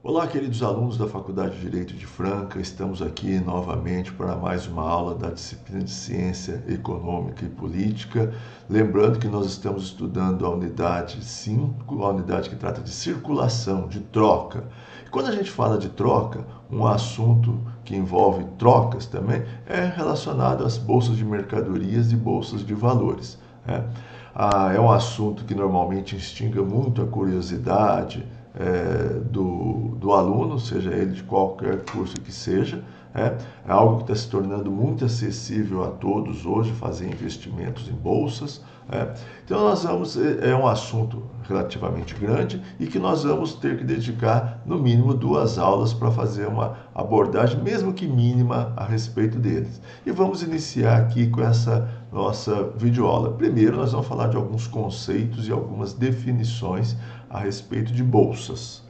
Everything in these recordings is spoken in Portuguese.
Olá, queridos alunos da Faculdade de Direito de Franca, estamos aqui novamente para mais uma aula da disciplina de Ciência Econômica e Política. Lembrando que nós estamos estudando a unidade 5, a unidade que trata de circulação, de troca. E quando a gente fala de troca, um assunto que envolve trocas também é relacionado às bolsas de mercadorias e bolsas de valores. É um assunto que normalmente instiga muito a curiosidade do aluno, seja ele de qualquer curso que seja. É algo que está se tornando muito acessível a todos hoje, fazer investimentos em bolsas. Então é um assunto relativamente grande e que nós vamos ter que dedicar no mínimo 2 aulas para fazer uma abordagem, mesmo que mínima, a respeito deles. E vamos iniciar aqui com essa nossa videoaula. Primeiro nós vamos falar de alguns conceitos e algumas definições a respeito de bolsas.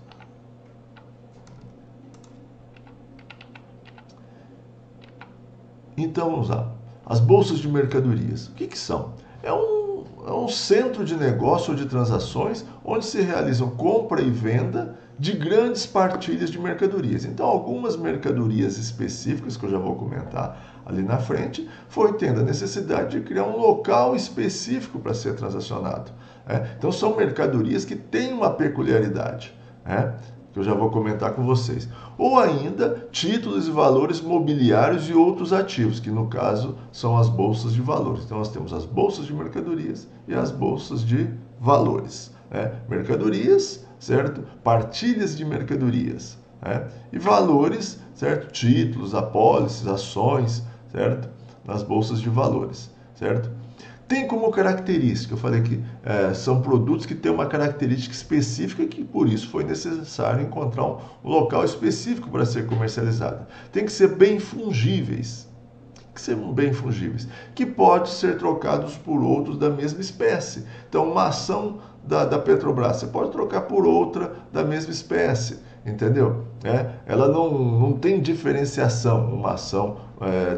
Então vamos lá. As bolsas de mercadorias. O que são? É um centro de negócio ou de transações onde se realizam compra e venda de grandes partilhas de mercadorias. Então, algumas mercadorias específicas, que eu já vou comentar ali na frente, foi tendo a necessidade de criar um local específico para ser transacionado. Então, são mercadorias que têm uma peculiaridade, que eu já vou comentar com vocês. Ou ainda, títulos e valores mobiliários e outros ativos, que no caso são as bolsas de valores. Então, nós temos as bolsas de mercadorias e as bolsas de valores. Mercadorias, certo? Partilhas de mercadorias. E valores, certo? Títulos, apólices, ações, certo? Nas bolsas de valores, certo? Tem como característica, eu falei que são produtos que têm uma característica específica e que por isso foi necessário encontrar um local específico para ser comercializado. Tem que ser bem fungíveis, que pode ser trocados por outros da mesma espécie. Então, uma ação da Petrobras, você pode trocar por outra da mesma espécie, entendeu? Ela não tem diferenciação, uma ação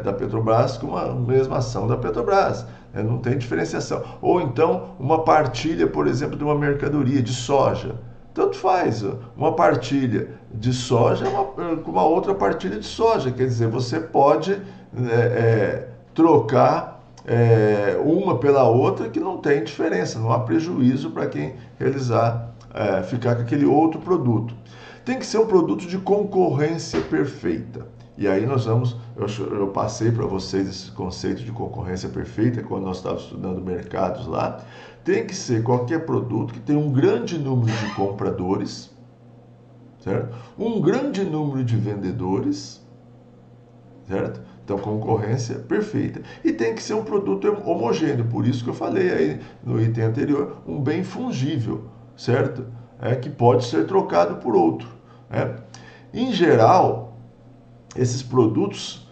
da Petrobras com a mesma ação da Petrobras. Não tem diferenciação. Ou então, uma partilha, por exemplo, de uma mercadoria de soja. Tanto faz, uma partilha de soja com uma outra partilha de soja. Quer dizer, você pode trocar uma pela outra que não tem diferença, não há prejuízo para quem ficar com aquele outro produto. Tem que ser um produto de concorrência perfeita. E aí eu passei para vocês esse conceito de concorrência perfeita quando nós estávamos estudando mercados lá. Tem que ser qualquer produto que tenha um grande número de compradores, certo? Um grande número de vendedores, certo? Então, concorrência perfeita. E tem que ser um produto homogêneo, por isso que eu falei aí no item anterior, um bem fungível, certo? Que pode ser trocado por outro. Em geral, esses produtos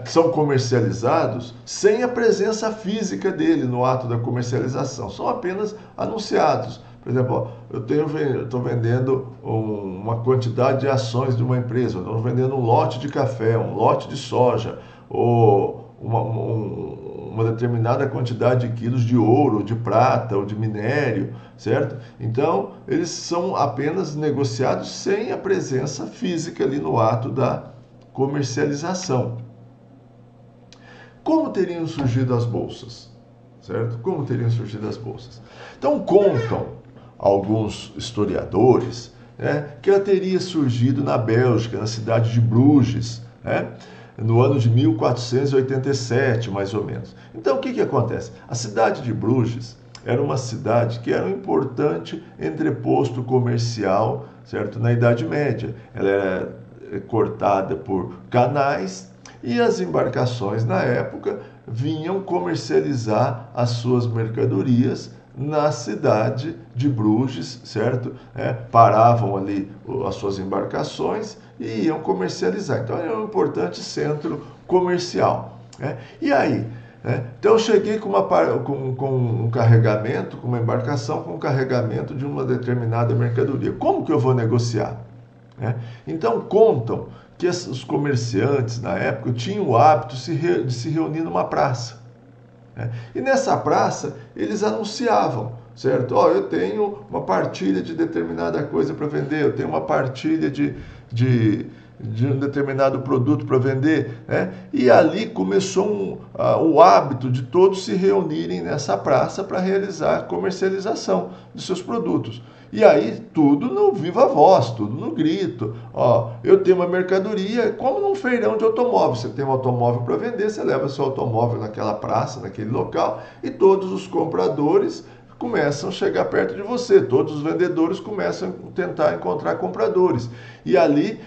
são comercializados sem a presença física dele no ato da comercialização, são apenas anunciados. Por exemplo, eu estou vendendo uma quantidade de ações de uma empresa, eu estou vendendo um lote de café, um lote de soja, ou uma determinada quantidade de quilos de ouro, de prata ou de minério, certo? Então, eles são apenas negociados sem a presença física ali no ato da comercialização. Como teriam surgido as bolsas? Certo? Como teriam surgido as bolsas? Então, contam alguns historiadores que ela teria surgido na Bélgica, na cidade de Bruges, no ano de 1487, mais ou menos. Então, o que acontece? A cidade de Bruges era uma cidade que era um importante entreposto comercial, certo? Na Idade Média. Ela era cortada por canais e as embarcações na época vinham comercializar as suas mercadorias na cidade de Bruges, certo? Paravam ali as suas embarcações e iam comercializar. Então era um importante centro comercial. E aí? Então eu cheguei com um carregamento, com uma embarcação com um carregamento de uma determinada mercadoria. Como que eu vou negociar? Então contam que os comerciantes na época tinham o hábito de se reunir numa praça. E nessa praça eles anunciavam certo? Ó, eu tenho uma partilha de determinada coisa para vender, eu tenho uma partilha de um determinado produto para vender, né? E ali começou o hábito de todos se reunirem nessa praça para realizar a comercialização de seus produtos. E aí tudo no viva voz, tudo no grito. Ó, eu tenho uma mercadoria, como num feirão de automóvel. Você tem um automóvel para vender, você leva seu automóvel naquela praça, naquele local, e todos os compradores começam a chegar perto de você. Todos os vendedores começam a tentar encontrar compradores. E ali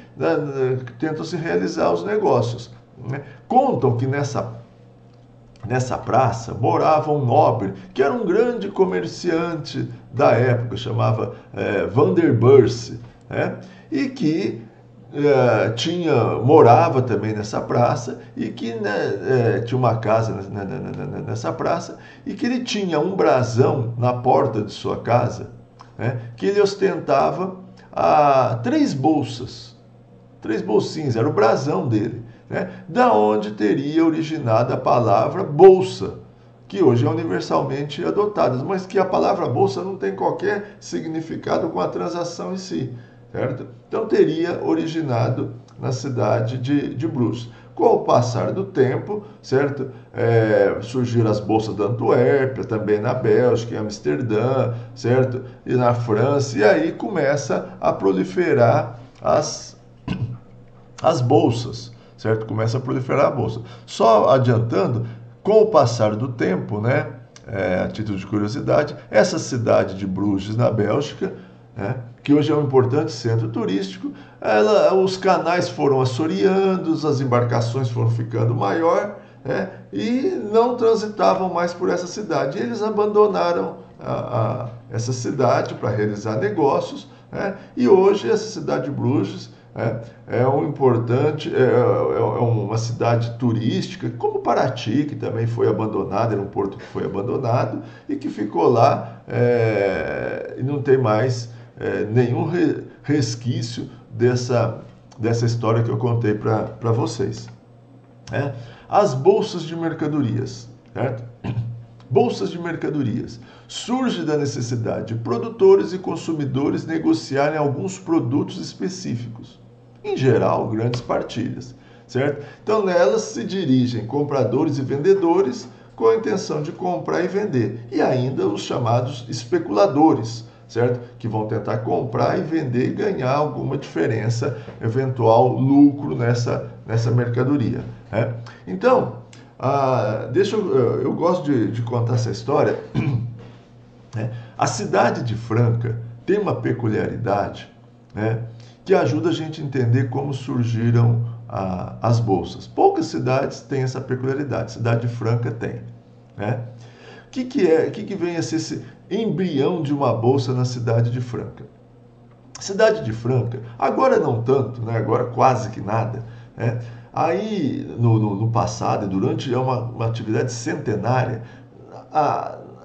tentam se realizar os negócios, né? Contam que nessa praça morava um nobre, que era um grande comerciante da época, chamava Vanderburse, né? E que morava também nessa praça, e que tinha uma casa nessa praça, e que ele tinha um brasão na porta de sua casa, né? Que ele ostentava 3 bolsinhas, era o brasão dele, né? Da onde teria originado a palavra bolsa, que hoje é universalmente adotada, mas que a palavra bolsa não tem qualquer significado com a transação em si, certo? Então teria originado na cidade de Bruges. Com o passar do tempo, certo? Surgiram as bolsas da Antuérpia, também na Bélgica, em Amsterdã, certo? E na França, e aí começa a proliferar as bolsas, certo? Começa a proliferar a bolsa. Só adiantando, com o passar do tempo, né, a título de curiosidade, essa cidade de Bruges, na Bélgica, né, que hoje é um importante centro turístico, os canais foram assoreando, as embarcações foram ficando maior, né, e não transitavam mais por essa cidade. E eles abandonaram essa cidade para realizar negócios, né, e hoje essa cidade de Bruges é uma cidade turística, como Paraty, que também foi abandonado, era um porto que foi abandonado e que ficou lá, e não tem mais nenhum resquício dessa história que eu contei para vocês. As bolsas de mercadorias, certo? Bolsas de mercadorias. Surge da necessidade de produtores e consumidores negociarem alguns produtos específicos. Em geral, grandes partilhas, certo? Então, nelas se dirigem compradores e vendedores com a intenção de comprar e vender. E ainda os chamados especuladores, certo? Que vão tentar comprar e vender e ganhar alguma diferença, eventual lucro nessa mercadoria, né? Então, eu gosto de contar essa história. A cidade de Franca tem uma peculiaridade, né, que ajuda a gente a entender como surgiram as bolsas. Poucas cidades têm essa peculiaridade, a cidade de Franca tem, né? O que vem a ser esse embrião de uma bolsa na cidade de Franca? A cidade de Franca, agora não tanto, né, agora quase que nada, né? Aí, no passado, durante uma atividade centenária,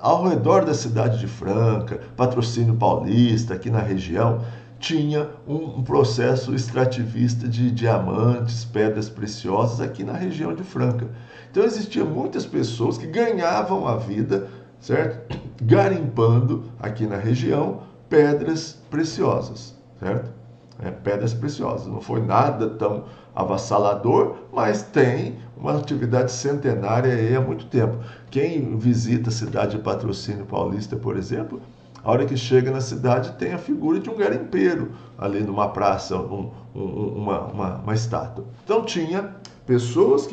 ao redor da cidade de Franca, Patrocínio Paulista, aqui na região, tinha um processo extrativista de diamantes, pedras preciosas aqui na região de Franca. Então, existiam muitas pessoas que ganhavam a vida, certo? Garimpando aqui na região pedras preciosas, certo? Pedras preciosas. Não foi nada tão avassalador, mas tem uma atividade centenária aí há muito tempo. Quem visita a cidade de Patrocínio Paulista, por exemplo, a hora que chega na cidade tem a figura de um garimpeiro ali numa praça, uma estátua. Então tinha pessoas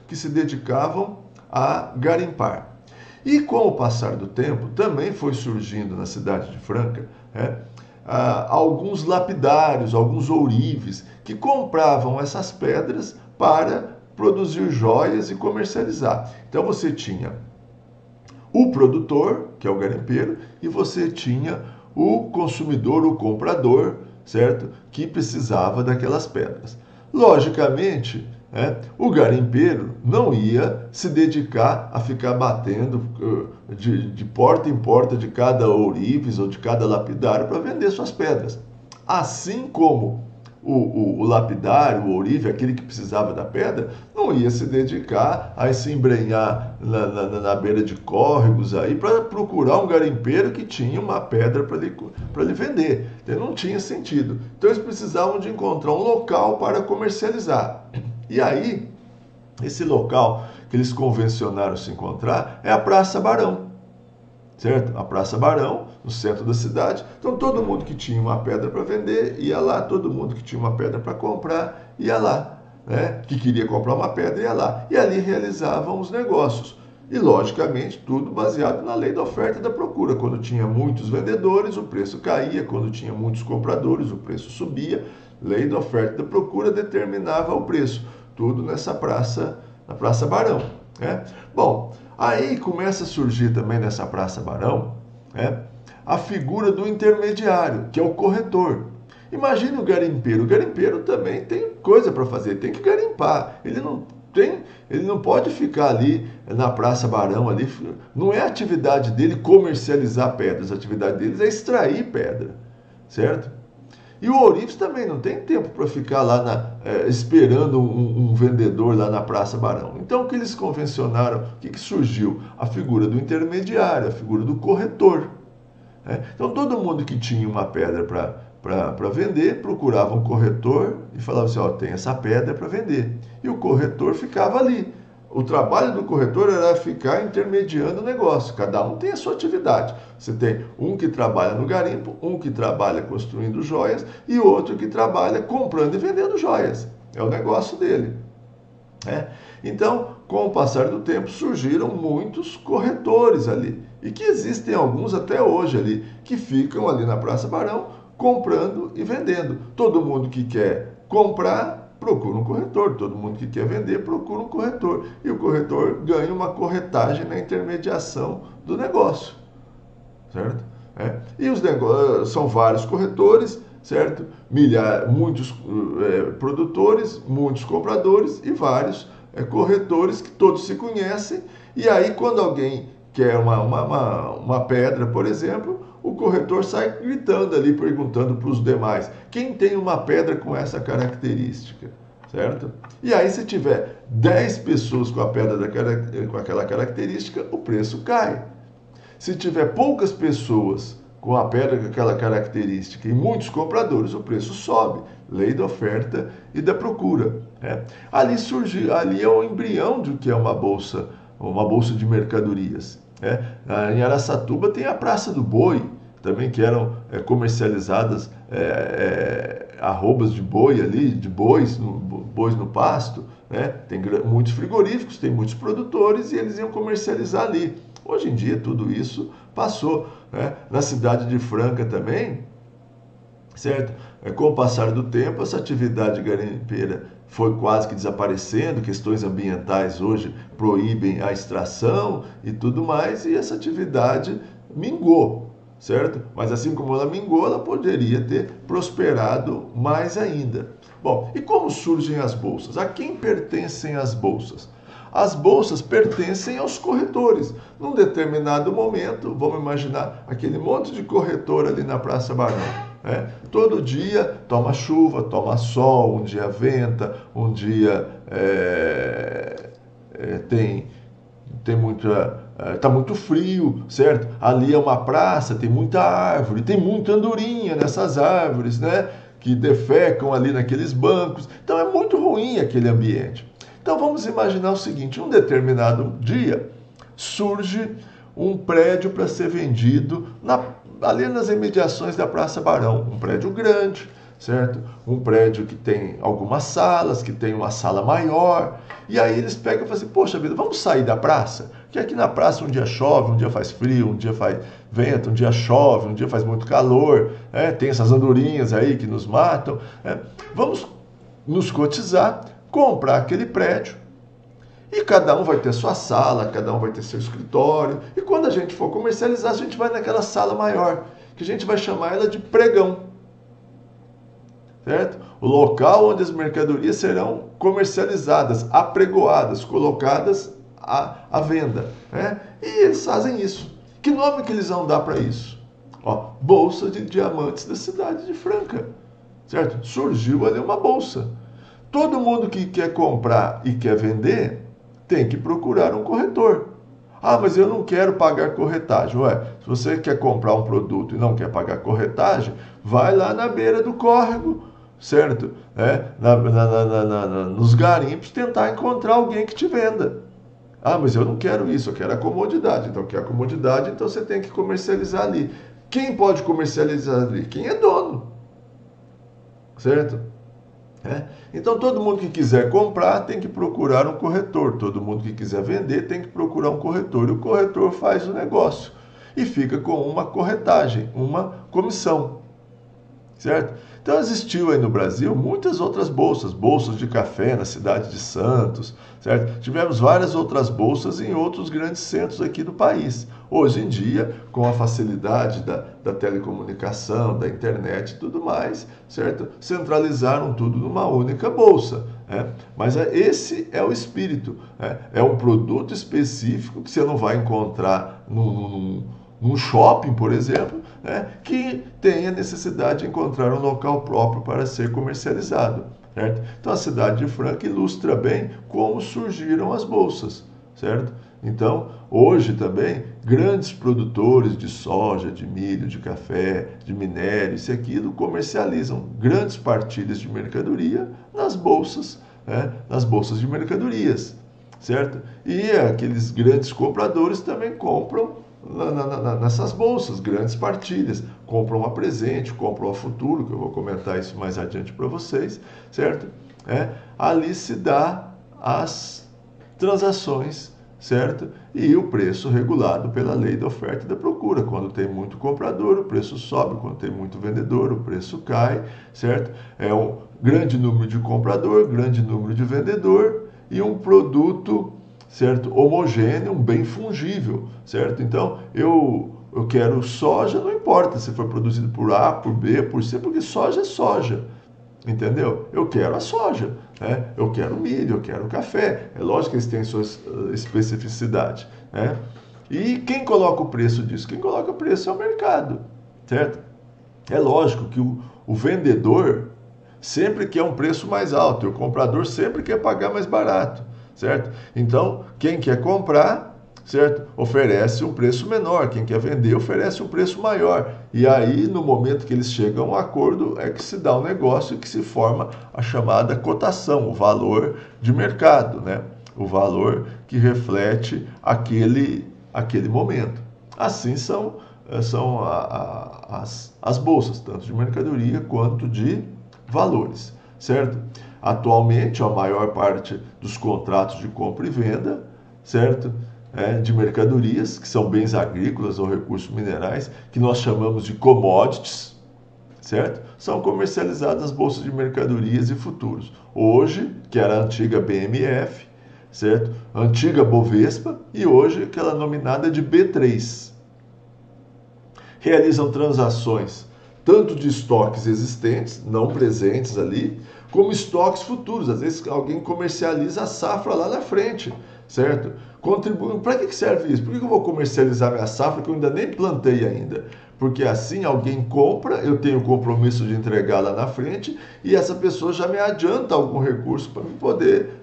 que se dedicavam a garimpar. E com o passar do tempo, também foi surgindo na cidade de Franca, alguns lapidários, alguns ourives, que compravam essas pedras para produzir joias e comercializar. Então você tinha o produtor, que é o garimpeiro, e você tinha o consumidor, o comprador, certo? Que precisava daquelas pedras. Logicamente, o garimpeiro não ia se dedicar a ficar batendo de porta em porta de cada ourives ou de cada lapidário para vender suas pedras. Assim como o lapidário, o ourive, aquele que precisava da pedra, não ia se dedicar a se embrenhar na beira de córregos aí para procurar um garimpeiro que tinha uma pedra para lhe vender. Então, não tinha sentido. Então eles precisavam de encontrar um local para comercializar. E aí, esse local que eles convencionaram se encontrar é a Praça Barão. Certo? A Praça Barão, no centro da cidade. Então, todo mundo que tinha uma pedra para vender ia lá, todo mundo que tinha uma pedra para comprar ia lá, né? Que queria comprar uma pedra ia lá. E ali realizavam os negócios. E, logicamente, tudo baseado na lei da oferta e da procura. Quando tinha muitos vendedores, o preço caía. Quando tinha muitos compradores, o preço subia. Lei da oferta e da procura determinava o preço. Tudo na Praça Barão. Né? Bom, aí começa a surgir também nessa Praça Barão, né, a figura do intermediário, que é o corretor. Imagine o garimpeiro. O garimpeiro também tem coisa para fazer, tem que garimpar. Ele não pode ficar ali na Praça Barão, ali. Não é a atividade dele comercializar pedras, a atividade deles é extrair pedra, certo? E o ourives também não tem tempo para ficar lá esperando um vendedor lá na Praça Barão. Então, o que eles convencionaram, o que surgiu? A figura do intermediário, a figura do corretor. Né? Então, todo mundo que tinha uma pedra para vender, procurava um corretor e falava assim, tem essa pedra para vender. E o corretor ficava ali. O trabalho do corretor era ficar intermediando o negócio. Cada um tem a sua atividade. Você tem um que trabalha no garimpo, um que trabalha construindo joias e outro que trabalha comprando e vendendo joias. É o negócio dele. Então, com o passar do tempo, surgiram muitos corretores ali. E que existem alguns até hoje ali, que ficam ali na Praça Barão comprando e vendendo. Todo mundo que quer comprar procura um corretor, todo mundo que quer vender procura um corretor. E o corretor ganha uma corretagem na intermediação do negócio, certo? E os negócios são vários corretores, certo? Muitos produtores, muitos compradores e vários corretores que todos se conhecem. E aí, quando alguém quer uma pedra, por exemplo, o corretor sai gritando ali, perguntando para os demais, quem tem uma pedra com essa característica, certo? E aí, se tiver 10 pessoas com a pedra com aquela característica, o preço cai. Se tiver poucas pessoas com a pedra com aquela característica e muitos compradores, o preço sobe. Lei da oferta e da procura. Ali é o embrião do que é uma bolsa de mercadorias. Em Araçatuba tem a Praça do Boi, também que eram comercializadas arrobas de boi ali, de bois no pasto. Tem muitos frigoríficos, tem muitos produtores e eles iam comercializar ali. Hoje em dia tudo isso passou. Na cidade de Franca também, certo? Com o passar do tempo, essa atividade garimpeira foi quase que desaparecendo, questões ambientais hoje proíbem a extração e tudo mais, e essa atividade mingou, certo? Mas assim como ela mingou, ela poderia ter prosperado mais ainda. Bom, e como surgem as bolsas? A quem pertencem as bolsas? As bolsas pertencem aos corretores. Num determinado momento, vamos imaginar aquele monte de corretor ali na Praça Barão. Todo dia toma chuva, toma sol, um dia venta, um dia tá muito frio, certo? Ali é uma praça, tem muita árvore, tem muita andorinha nessas árvores, que defecam ali naqueles bancos. Então é muito ruim aquele ambiente. Então vamos imaginar o seguinte, um determinado dia surge um prédio para ser vendido ali nas imediações da Praça Barão, um prédio grande, certo? Um prédio que tem algumas salas, que tem uma sala maior, e aí eles pegam e falam assim, poxa vida, vamos sair da praça? Porque aqui na praça um dia chove, um dia faz frio, um dia faz vento, um dia chove, um dia faz muito calor, tem essas andorinhas aí que nos matam, vamos nos cotizar, comprar aquele prédio, e cada um vai ter sua sala, cada um vai ter seu escritório. E quando a gente for comercializar, a gente vai naquela sala maior, que a gente vai chamar ela de pregão. Certo? O local onde as mercadorias serão comercializadas, apregoadas, colocadas à venda. E eles fazem isso. Que nome que eles vão dar para isso? Bolsa de Diamantes da cidade de Franca. certo? Surgiu ali uma bolsa. Todo mundo que quer comprar e quer vender tem que procurar um corretor. Ah, mas eu não quero pagar corretagem. Ué, se você quer comprar um produto e não quer pagar corretagem, vai lá na beira do córrego, certo? Nos garimpos tentar encontrar alguém que te venda. Ah, mas eu não quero isso, eu quero a comodidade. Então, quer a comodidade, então você tem que comercializar ali. Quem pode comercializar ali? Quem é dono, certo? Então, todo mundo que quiser comprar tem que procurar um corretor. Todo mundo que quiser vender tem que procurar um corretor. E o corretor faz o negócio e fica com uma corretagem, uma comissão, certo? Então, existiu aí no Brasil muitas outras bolsas, bolsas de café na cidade de Santos, certo? Tivemos várias outras bolsas em outros grandes centros aqui do país. Hoje em dia, com a facilidade da telecomunicação, da internet e tudo mais, certo? Centralizaram tudo numa única bolsa. Mas esse é o espírito. É um produto específico que você não vai encontrar num shopping, por exemplo, que tem a necessidade de encontrar um local próprio para ser comercializado. Certo? Então, a cidade de Franca ilustra bem como surgiram as bolsas. Certo? Então, hoje também, grandes produtores de soja, de milho, de café, de minério, isso e aquilo, comercializam grandes partilhas de mercadoria nas bolsas de mercadorias. Certo? E aqueles grandes compradores também compram nessas bolsas, grandes partilhas, compram a presente, compram a futuro, que eu vou comentar isso mais adiante para vocês, certo? Ali se dá as transações, certo? E o preço regulado pela lei da oferta e da procura. Quando tem muito comprador, o preço sobe, quando tem muito vendedor, o preço cai, certo? É um grande número de comprador, grande número de vendedor e um produto, certo, homogêneo, bem fungível, certo? Então, eu quero soja, não importa se foi produzido por A, por B, por C, porque soja é soja, entendeu? Eu quero a soja, eu quero milho, eu quero café. É lógico que eles têm suas especificidades, E quem coloca o preço disso? Quem coloca o preço é o mercado, certo? É lógico que o vendedor sempre quer um preço mais alto e o comprador sempre quer pagar mais barato. Certo? Então, quem quer comprar, certo, oferece um preço menor, quem quer vender oferece um preço maior. E aí, no momento que eles chegam a um acordo, é que se dá um negócio e que se forma a chamada cotação, o valor de mercado, o valor que reflete aquele momento. Assim são as bolsas, tanto de mercadoria quanto de valores, certo? Atualmente, a maior parte dos contratos de compra e venda, certo? De mercadorias, que são bens agrícolas ou recursos minerais, que nós chamamos de commodities, certo? São comercializadas nas bolsas de mercadorias e futuros. Hoje, que era a antiga BMF, certo? A antiga Bovespa e hoje aquela nominada de B3. Realizam transações tanto de estoques existentes, não presentes ali, como estoques futuros. Às vezes alguém comercializa a safra lá na frente, certo? Contribuindo. Para que serve isso? Por que eu vou comercializar minha safra que eu ainda nem plantei ainda? Porque assim alguém compra, eu tenho o compromisso de entregar lá na frente e essa pessoa já me adianta algum recurso para me poder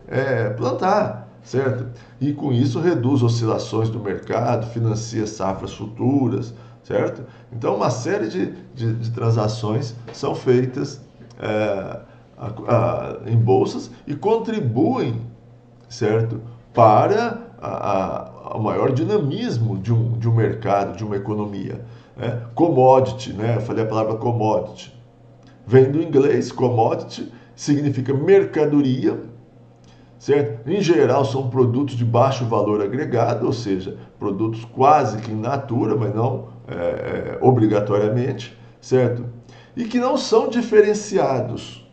plantar, certo? E com isso reduz oscilações do mercado, financia safras futuras, certo? Então, uma série de transações são feitas em bolsas e contribuem, certo, para o maior dinamismo de um mercado, de uma economia. Commodity, eu falei a palavra commodity. Vem do inglês, commodity significa mercadoria, certo? Em geral, são produtos de baixo valor agregado, ou seja, produtos quase que in natura, mas não obrigatoriamente, certo? E que não são diferenciados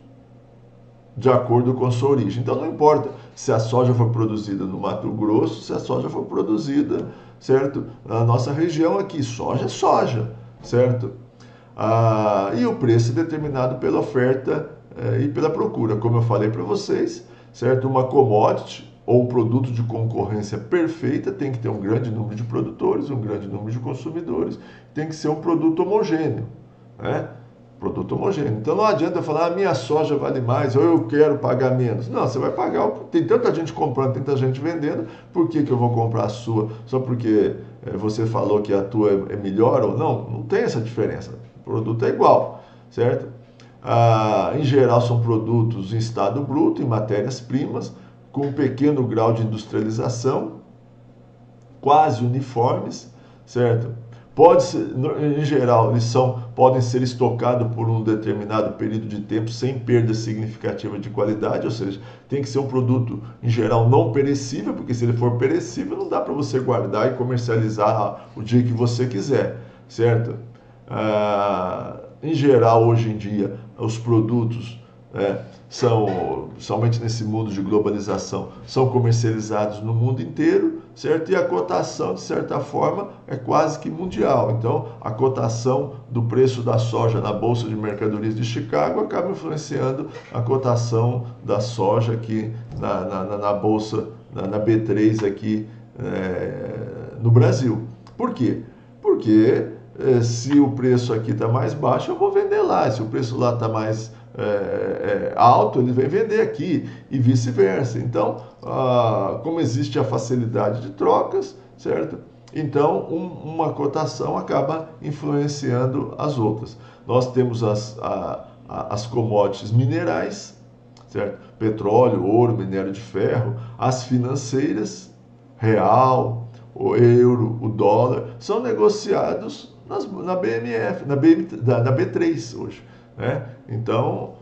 de acordo com a sua origem. Então, não importa se a soja foi produzida no Mato Grosso, se a soja foi produzida, certo, na nossa região aqui. Soja é soja, certo? E o preço é determinado pela oferta e pela procura. Como eu falei para vocês, certo? Uma commodity ou um produto de concorrência perfeita tem que ter um grande número de produtores, um grande número de consumidores, tem que ser um produto homogêneo, Produto homogêneo. Então não adianta falar, minha soja vale mais, ou eu quero pagar menos. Não, você vai pagar, tem tanta gente comprando, tanta gente vendendo, por que eu vou comprar a sua? Só porque você falou que a tua é melhor ou não? Não tem essa diferença. O produto é igual, certo? Em geral são produtos em estado bruto, em matérias-primas, com um pequeno grau de industrialização, quase uniformes, certo? Pode ser, em geral, eles podem ser estocados por um determinado período de tempo sem perda significativa de qualidade, ou seja, tem que ser um produto, em geral, não perecível, porque se ele for perecível, não dá para você guardar e comercializar o dia que você quiser, certo? Em geral, hoje em dia, os produtos somente nesse mundo de globalização, são comercializados no mundo inteiro, certo? E a cotação, de certa forma, é quase que mundial. Então, a cotação do preço da soja na Bolsa de Mercadorias de Chicago acaba influenciando a cotação da soja aqui na Bolsa, na B3 aqui no Brasil. Por quê? Porque se o preço aqui está mais baixo, eu vou vender lá. Se o preço lá está mais alto, ele vem vender aqui e vice-versa. Então, como existe a facilidade de trocas, certo? Então, uma cotação acaba influenciando as outras. Nós temos as commodities minerais, certo? Petróleo, ouro, minério de ferro, as financeiras, real, o euro, o dólar, são negociados na BMF, na B3 hoje. Então,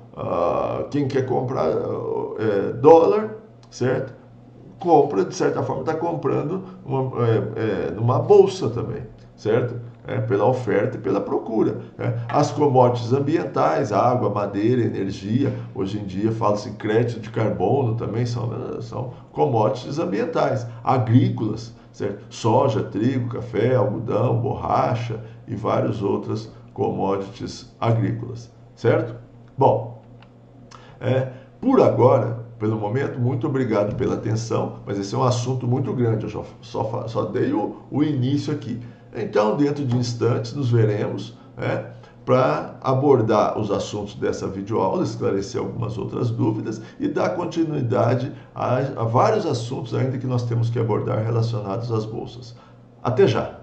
quem quer comprar dólar, certo? Compra, de certa forma, está comprando numa bolsa também, certo? Pela oferta e pela procura. As commodities ambientais, água, madeira, energia, hoje em dia fala-se crédito de carbono também, são commodities ambientais, agrícolas, certo? Soja, trigo, café, algodão, borracha e várias outras commodities agrícolas. Certo? Bom, por agora, pelo momento, muito obrigado pela atenção, mas esse é um assunto muito grande, eu só dei o início aqui. Então, dentro de instantes, nos veremos para abordar os assuntos dessa videoaula, esclarecer algumas outras dúvidas e dar continuidade a vários assuntos ainda que nós temos que abordar relacionados às bolsas. Até já!